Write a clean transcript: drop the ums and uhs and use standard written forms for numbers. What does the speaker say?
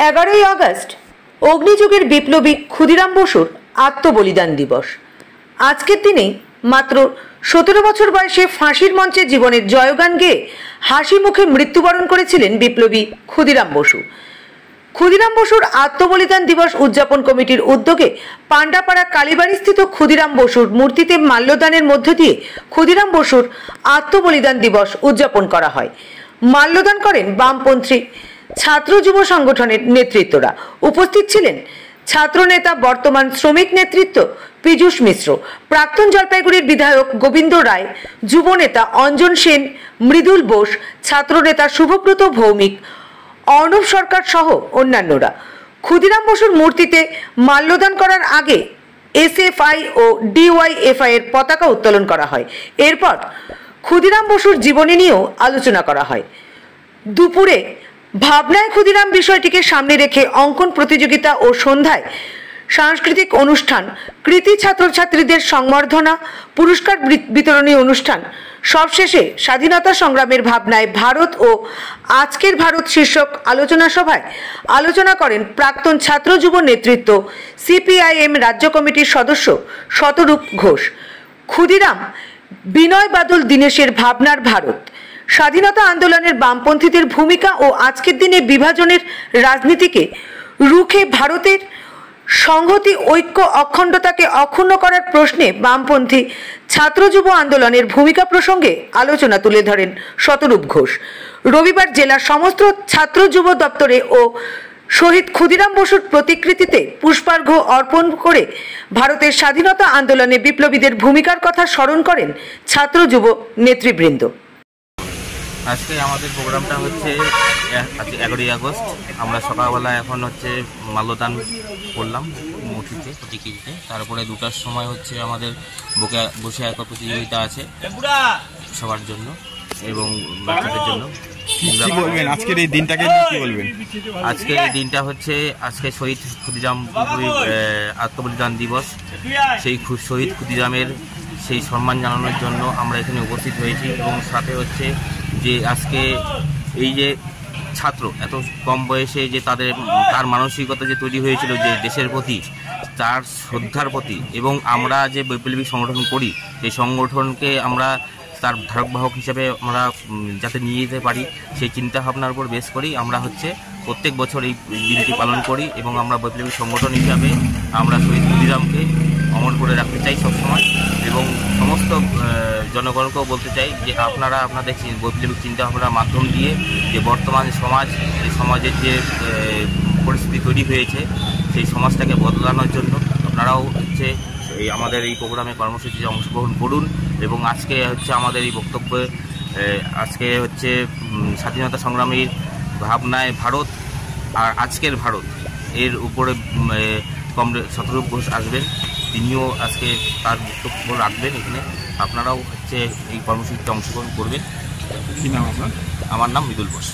11ই August অগ্নিযুগের বিপ্লবী ক্ষুদিরাম বসুর আত্মবলিদান দিবস। আজকের দিনে মাত্র 17 বছর বয়সে ফাঁসির মঞ্চে জীবনের জয়গান গেয়ে হাসি মুখে মৃত্যুবরণ করেছিলেন বিপ্লবী ক্ষুদিরাম বসু। ক্ষুদিরাম বসুর আত্মবলিদান দিবস উদযাপন কমিটির উদ্যোগে পান্ডাপাড়া কালীবাড়িস্থিত ক্ষুদিরাম বসুর মূর্তিতে মাল্যদানের মধ্য দিয়ে ক্ষুদিরাম বসুর আত্মবলিদান দিবস উদযাপন করা হয়। মাল্যদান করেন বামপন্থী ছাত্র যুব সংগঠনের নেতৃত্বরা। উপস্থিত ছিলেন ছাত্রনেতা বর্তমান শ্রমিক নেতৃত্ব পীযূষ মিশ্র, প্রাক্তন জলপাইগুড়ির বিধায়ক গোবিন্দ রায়, যুব নেতা অঞ্জন সেন, মৃদুল বোস, ছাত্রনেতা শুভব্রত ভৌমিক, অর্ণব সরকার সহ অন্যান্যরা। ক্ষুদিরাম বসুর মূর্তিতে মাল্যদান করার আগে এসএফআই ও ডিওয়াইএফআই এর পতাকা উত্তোলন করা হয়। এরপর ক্ষুদিরাম বসুর জীবনী নিয়েও আলোচনা করা হয়। দুপুরে ভাবনায় ক্ষুদিরাম বিষয়টিকে সামনে রেখে অঙ্কন প্রতিযোগিতা ও সন্ধ্যায় সাংস্কৃতিক অনুষ্ঠান, কৃতি ছাত্রছাত্রীদের সংবর্ধনা, পুরস্কার বিতরণী অনুষ্ঠান। সবশেষে স্বাধীনতা সংগ্রামের ভাবনায় ভারত ও আজকের ভারত শীর্ষক আলোচনা সভায় আলোচনা করেন প্রাক্তন ছাত্র যুব নেতৃত্ব সিপিআইএম রাজ্য কমিটির সদস্য শতরূপ ঘোষ। ক্ষুদিরাম বিনয় বাদল দীনেশের ভাবনার ভারত, স্বাধীনতা আন্দোলনের বামপন্থীদের ভূমিকা ও আজকের দিনে বিভাজনের রাজনীতিকে রুখে ভারতের সংহতি, ঐক্য, অখণ্ডতাকে অক্ষুণ্ণ করার প্রশ্নে বামপন্থী ছাত্র যুব আন্দোলনের ভূমিকা প্রসঙ্গে আলোচনা তুলে ধরেন শতরূপ ঘোষ। রবিবার জেলার সমস্ত ছাত্র যুব দপ্তরে ও শহীদ ক্ষুদিরাম বসুর প্রতিকৃতিতে পুষ্পার্ঘ্য অর্পণ করে ভারতের স্বাধীনতা আন্দোলনে বিপ্লবীদের ভূমিকার কথা স্মরণ করেন ছাত্র যুব নেতৃবৃন্দ। আজকে আমাদের প্রোগ্রামটা হচ্ছে 11ই আগস্ট। আমরা সকালবেলা এখন হচ্ছে মাল্যদান করলাম মূর্তিতে প্রতিকৃতিতে। তারপরে 2টার সময় হচ্ছে আমাদের বসে আঁকা প্রতিযোগিতা আছে সবার জন্য এবং বাচ্চাদের জন্য। কি বলবেন আজকের এই দিনটাকে, কি বলবেন? আজকের এই দিনটা হচ্ছে আজকে শহীদ ক্ষুদিরাম আত্মবলিদান দিবস। সেই শহীদ ক্ষুদিরামের সেই সম্মান জানানোর জন্য আমরা এখানে উপস্থিত হয়েছি এবং সাথে হচ্ছে যে আজকে এই যে ছাত্র এত কম বয়সে যে তার মানসিকতা যে তৈরি হয়েছিল যে দেশের প্রতি, তার শ্রদ্ধার প্রতি, এবং আমরা যে বৈপ্লবিক সংগঠন করি সেই সংগঠনকে আমরা তার ধারকবাহক হিসেবে আমরা যাতে নিয়ে যেতে পারি সেই চিন্তাভাবনার উপর বেস করেই আমরা হচ্ছে প্রত্যেক বছর এই দিনটি পালন করি এবং আমরা বৈপ্লবিক সংগঠন হিসাবে আমরা শহীদ ক্ষুদিরামকে অমর করে রাখতে চাই সবসময় এবং সমস্ত জনগণকেও বলতে চাই যে আপনারা আপনাদের বৈপ্লবিক চিন্তাভাবনার মাধ্যম দিয়ে যে বর্তমান সমাজ, এই সমাজের যে পরিস্থিতি তৈরি হয়েছে সেই সমাজটাকে বদলানোর জন্য আপনারাও হচ্ছে এই আমাদের এই প্রোগ্রামে কর্মসূচিতে অংশগ্রহণ করুন। এবং আজকে হচ্ছে আমাদের এই বক্তব্যে আজকে হচ্ছে স্বাধীনতা সংগ্রামীর ভাবনায় ভারত আর আজকের ভারত এর উপরে কমরেড শতরূপ ঘোষ আসবেন, তিনিও আজকে তার বক্তব্য রাখবেন এখানে। আপনারাও হচ্ছে এই কর্মসূচিতে অংশগ্রহণ করবেন। কি নাম আপনার? আমার নাম মৃদুল বোস।